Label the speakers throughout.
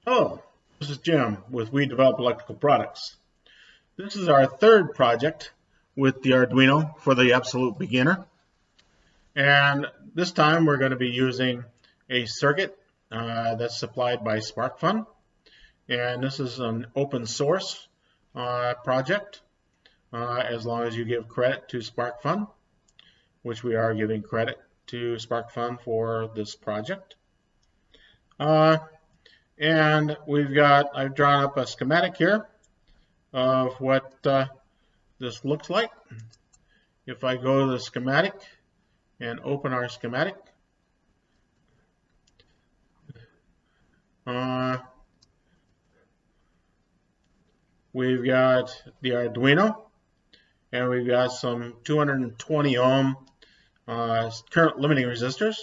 Speaker 1: Hello, this is Jim with We Develop Electrical Products. This is our third project with the Arduino for the absolute beginner. And this time we're going to be using a circuit that's supplied by SparkFun. And this is an open source project as long as you give credit to SparkFun, which we are giving credit to SparkFun for this project. And I've drawn up a schematic here of what this looks like. If I go to the schematic and open our schematic, we've got the Arduino, and we've got some 220 ohm current limiting resistors,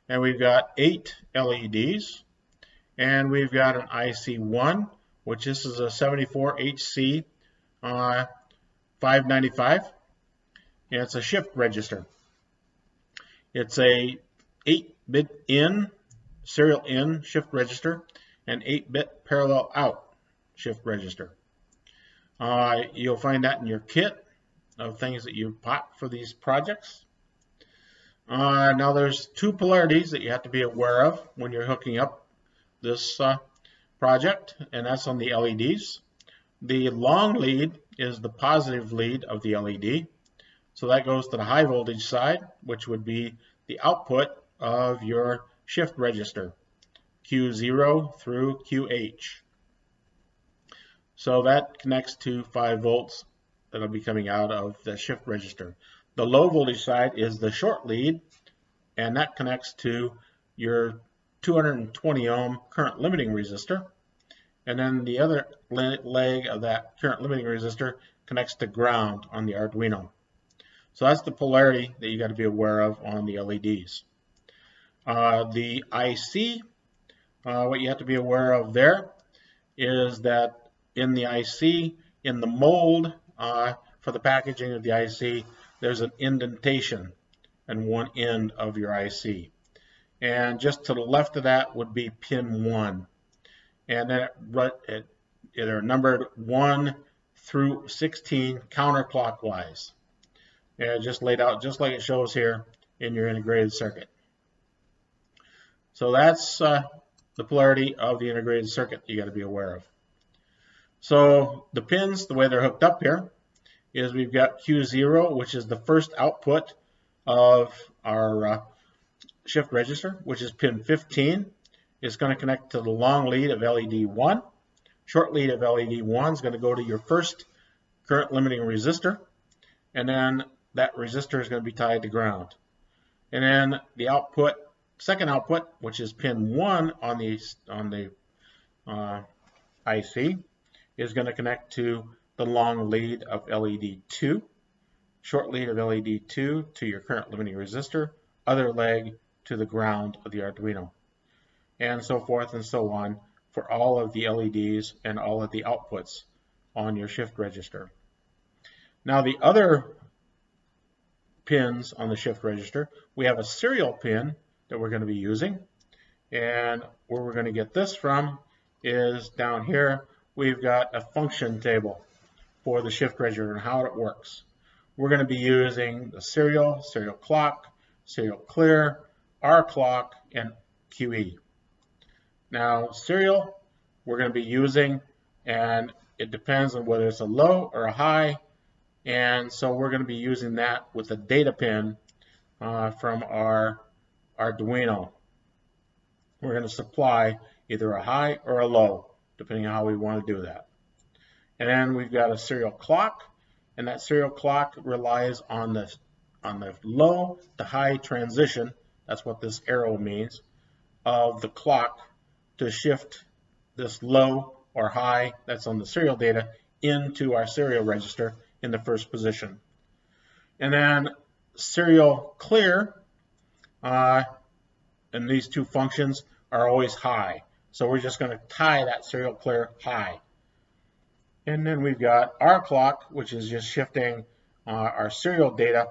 Speaker 1: and we've got 8 LEDs. And we've got an IC1, which this is a 74HC 595, and it's a shift register. It's a 8-bit in, serial in shift register, and 8-bit parallel out shift register. You'll find that in your kit of things that you bought for these projects. Now there's two polarities that you have to be aware of when you're hooking up this project, and that's on the LEDs. The long lead is the positive lead of the LED, so that goes to the high voltage side, which would be the output of your shift register, Q0 through QH. So that connects to 5 volts that'll be coming out of the shift register. The low voltage side is the short lead, and that connects to your 220 ohm current limiting resistor, and then the other leg of that current limiting resistor connects to ground on the Arduino. So that's the polarity that you got to be aware of on the LEDs. The IC, what you have to be aware of there is that in the IC, in the mold for the packaging of the IC, there's an indentation in one end of your IC. And just to the left of that would be pin 1. And then they're numbered 1 through 16 counterclockwise. And just laid out just like it shows here in your integrated circuit. So that's the polarity of the integrated circuit you got to be aware of. So the pins, the way they're hooked up here, is we've got Q0, which is the first output of our shift register, which is pin 15. It's going to connect to the long lead of LED 1. Short lead of LED 1 is going to go to your first current limiting resistor, and then that resistor is going to be tied to ground. And then the output, second output, which is pin 1 on the IC, is going to connect to the long lead of LED 2, short lead of LED 2 to your current limiting resistor, other leg to the ground of the Arduino, and so forth and so on for all of the LEDs and all of the outputs on your shift register. Now the other pins on the shift register, we have a serial pin that we're going to be using, and where we're going to get this from is down here. We've got a function table for the shift register and how it works. We're going to be using the serial clock, serial clear, R clock, and QE. Now serial we're going to be using, and it depends on whether it's a low or a high, and so we're going to be using that with a data pin from our Arduino. We're going to supply either a high or a low, depending on how we want to do that. And then we've got a serial clock, and that serial clock relies on the low to high transition. That's what this arrow means, of the clock to shift this low or high that's on the serial data into our serial register in the first position. And then serial clear, and these two functions are always high. So we're just going to tie that serial clear high. And then we've got our clock, which is just shifting our serial data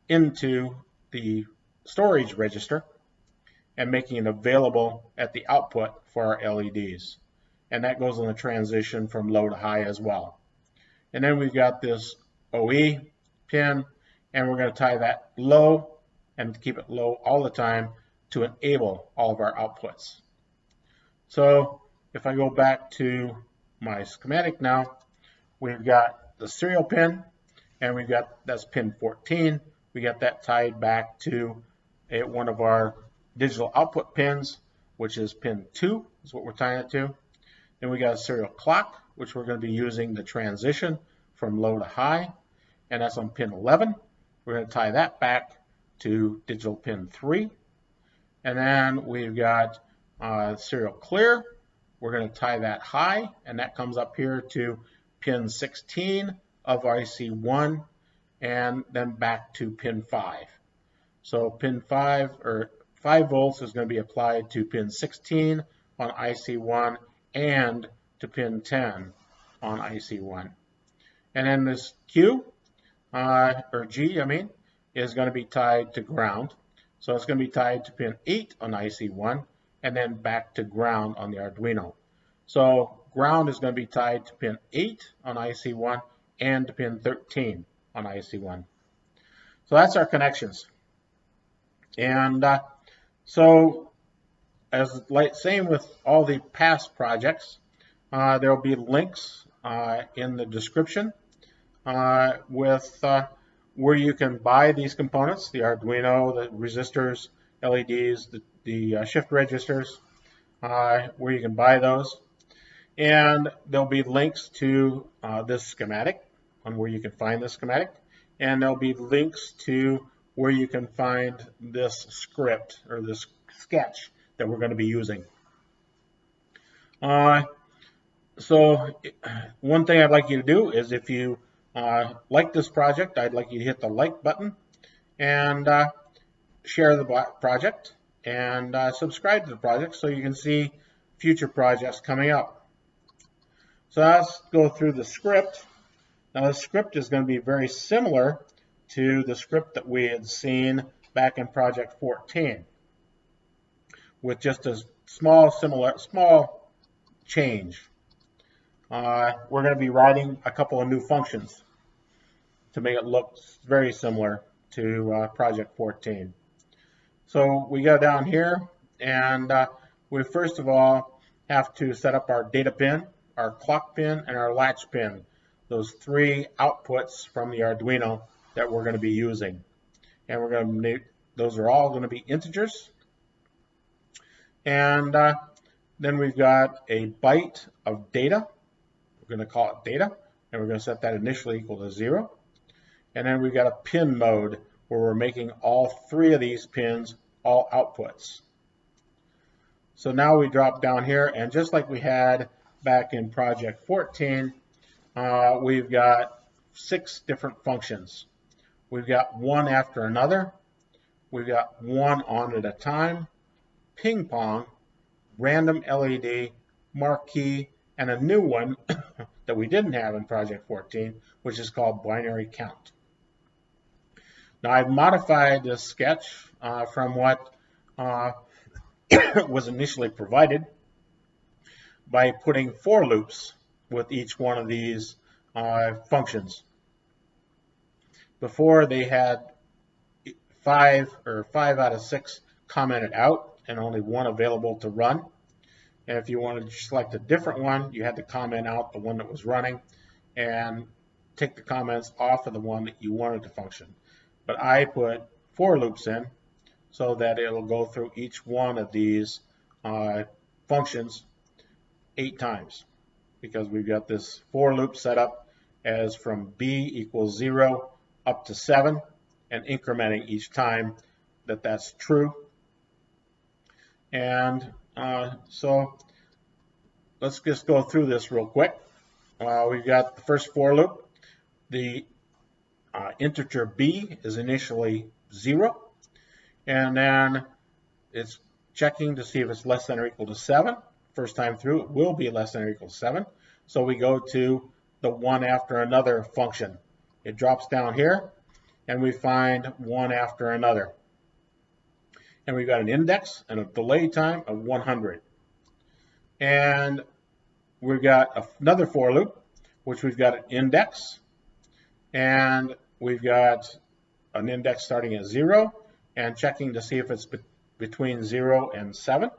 Speaker 1: into the storage register. and making it available at the output for our LEDs. And that goes on the transition from low to high as well. And then we've got this OE pin, and we're going to tie that low and keep it low all the time to enable all of our outputs. So if I go back to my schematic now, we've got the serial pin, and we've got, that's pin 14. We got that tied back to one of our digital output pins, which is pin 2, is what we're tying it to. Then we got a serial clock, which we're going to be using the transition from low to high, and that's on pin 11. We're going to tie that back to digital pin 3. And then we've got serial clear. We're going to tie that high, and that comes up here to pin 16 of IC1, and then back to pin 5. So pin 5, or 5 volts, is going to be applied to pin 16 on IC1 and to pin 10 on IC1. And then this Q, or G, is going to be tied to ground. So it's going to be tied to pin 8 on IC1 and then back to ground on the Arduino. So ground is going to be tied to pin 8 on IC1 and to pin 13 on IC1. So that's our connections. And so as same with all the past projects, there will be links in the description with where you can buy these components, the Arduino, the resistors, LEDs, the shift registers, where you can buy those. And there'll be links to this schematic, on where you can find this schematic. And there'll be links to where you can find this script, or this sketch that we're going to be using. So one thing I'd like you to do is, if you like this project, I'd like you to hit the like button and share the project and subscribe to the project so you can see future projects coming up. So let's go through the script. Now the script is going to be very similar to the script that we had seen back in Project 14, with just a small change. We're going to be writing a couple of new functions to make it look very similar to Project 14. So we go down here, and we first of all have to set up our data pin, our clock pin, and our latch pin. Those 3 outputs from the Arduino that we're going to be using. And we're going to make, those are all going to be integers. And then we've got a byte of data. We're going to call it data, and we're going to set that initially equal to 0. And then we've got a pin mode, where we're making all 3 of these pins all outputs. So now we drop down here, and just like we had back in Project 14, we've got 6 different functions. We've got one after another. We've got one on at a time, ping pong, random LED, marquee, and a new one that we didn't have in Project 14, which is called binary count. Now I've modified this sketch from what was initially provided by putting for loops with each one of these functions. Before, they had 5 out of 6 commented out and only 1 available to run. And if you wanted to select a different one, you had to comment out the one that was running and take the comments off of the one that you wanted to function. But I put for loops in so that it'll go through each one of these functions 8 times, because we've got this for loop set up as from b equals 0 up to 7, and incrementing each time that that's true. And so let's just go through this real quick. We've got the first for loop. The integer b is initially 0, and then it's checking to see if it's less than or equal to 7. First time through, it will be less than or equal to 7. So we go to the one after another function. It drops down here, and we find one after another. And we've got an index and a delay time of 100. And we've got another for loop, which we've got an index, and we've got an index starting at 0 and checking to see if it's between 0 and 7.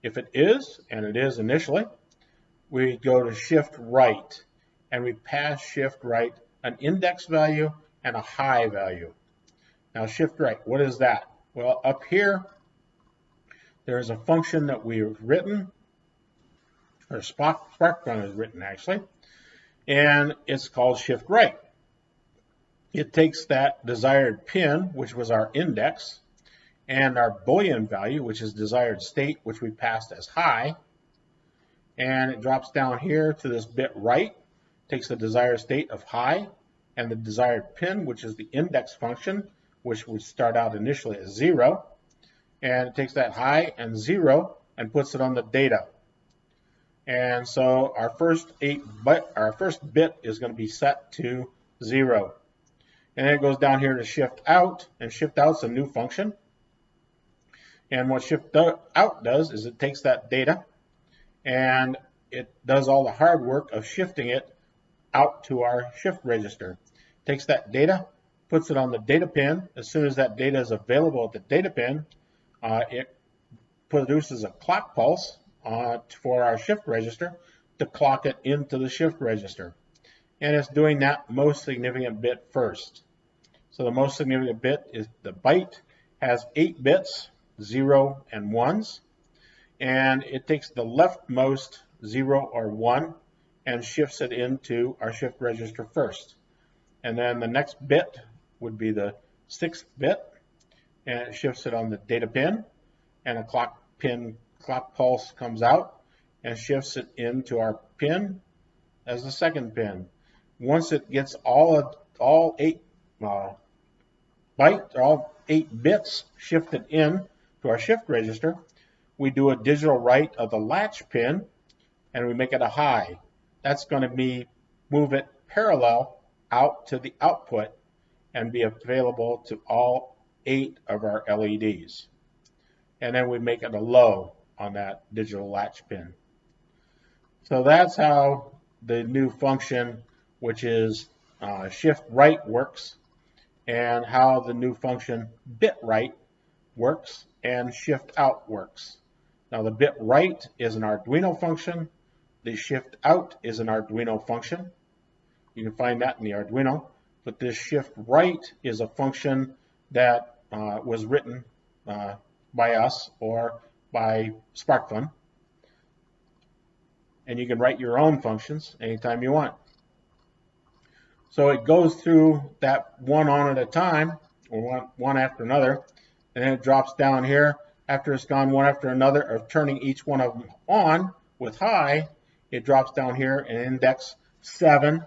Speaker 1: If it is, and it is initially, we go to shift right, and we pass shift right an index value and a high value. Now shift right, what is that? Well, up here, there's a function that we've written, or SparkFun has written actually, and it's called shift right. It takes that desired pin, which was our index, and our Boolean value, which is desired state, which we passed as high, and it drops down here to this bit right, takes the desired state of high, and the desired pin, which is the index function, which would start out initially as 0, and it takes that high and 0 and puts it on the data. And so our first bit is going to be set to 0. And then it goes down here to shift out, and shift out's a new function. And what shift out does is it takes that data and it does all the hard work of shifting it out to our shift register. It takes that data, puts it on the data pin. As soon as that data is available at the data pin, it produces a clock pulse for our shift register to clock it into the shift register. And it's doing that most significant bit first. So the most significant bit is the byte, has 8 bits, 0 and 1s, and it takes the leftmost 0 or 1 and shifts it into our shift register first. And then the next bit would be the 6th bit, and it shifts it on the data pin, and a clock pulse comes out and shifts it into our pin as the second pin. Once it gets all 8 bytes, or all 8 bits shifted in to our shift register, we do a digital write of the latch pin, and we make it a high. That's going to move it parallel out to the output and be available to all 8 of our LEDs. And then we make it a low on that digital latch pin. So that's how the new function, which is shift right, works, and how the new function bit right works and shift out works. Now the bit right is an Arduino function. The shift out is an Arduino function. You can find that in the Arduino. But this shift right is a function that was written by us or by SparkFun. And you can write your own functions anytime you want. So it goes through that one on at a time, or one after another, and then it drops down here. After it's gone one after another of turning each one of them on with high, it drops down here and index 7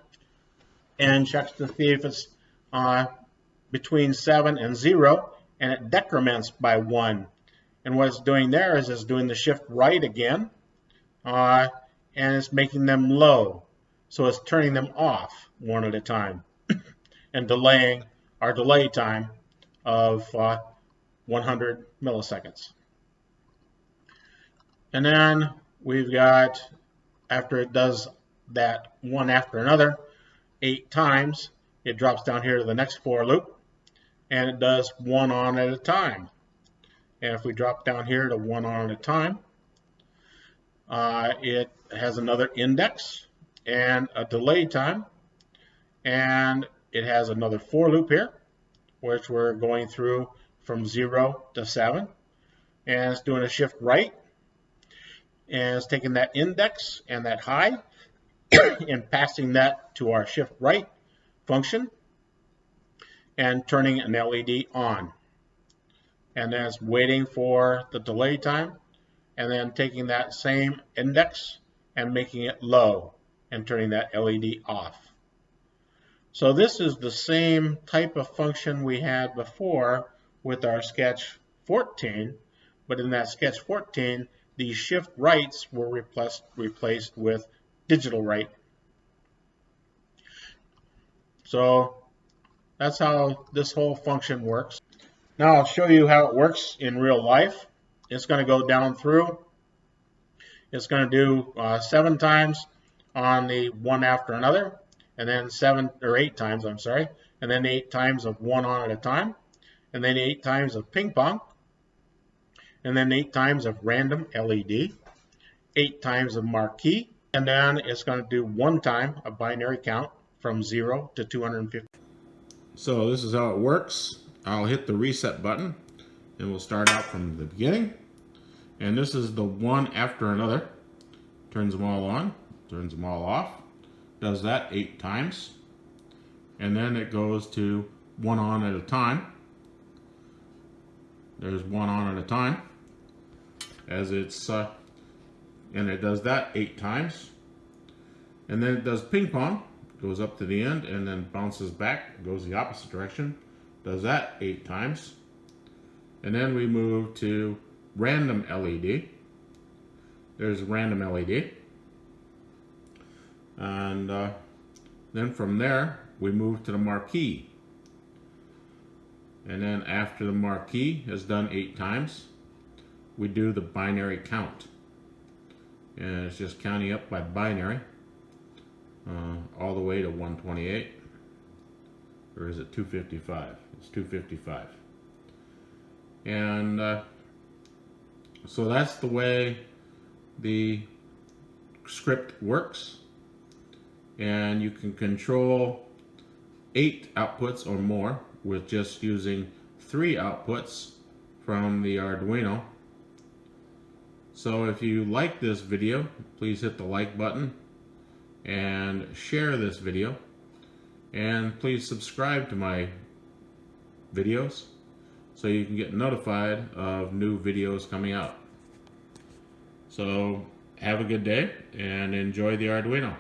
Speaker 1: and checks to see if it's between 7 and 0, and it decrements by 1. And what it's doing there is it's doing the shift right again, and it's making them low. So it's turning them off one at a time and delaying our delay time of 100 milliseconds. And then we've got, after it does that one after another 8 times, it drops down here to the next for loop, and it does one on at a time. And if we drop down here to one on at a time, it has another index and a delay time, and it has another for loop here, which we're going through from 0 to 7, and it's doing a shift right, and it's taking that index and that high and passing that to our shift right function and turning an LED on. And then it's waiting for the delay time, and then taking that same index and making it low and turning that LED off. So this is the same type of function we had before with our sketch 14, but in that sketch 14, these shift rights were replaced with digital write. So that's how this whole function works. Now I'll show you how it works in real life. It's going to go down through. It's going to do 7 times on the one after another, and then 7 or 8 times, I'm sorry, and then 8 times of one on at a time, and then 8 times of ping pong, and then 8 times of random LED, 8 times of marquee, and then it's going to do 1 time a binary count from 0 to 250. So this is how it works. I'll hit the reset button and we'll start out from the beginning. And this is the one after another. Turns them all on, turns them all off. Does that 8 times. And then it goes to 1 on at a time. There's 1 on at a time. As it's, and it does that 8 times. And then it does ping pong. Goes up to the end and then bounces back, goes the opposite direction, does that 8 times. And then we move to random LED. There's random LED. And then from there, we move to the marquee. And then after the marquee has done 8 times, we do the binary count. And it's just counting up by binary. All the way to 128, or is it 255? It's 255. And so that's the way the script works. And you can control 8 outputs or more with just using 3 outputs from the Arduino. So if you like this video, please hit the like button and share this video, and please subscribe to my videos so you can get notified of new videos coming out. So have a good day and enjoy the Arduino.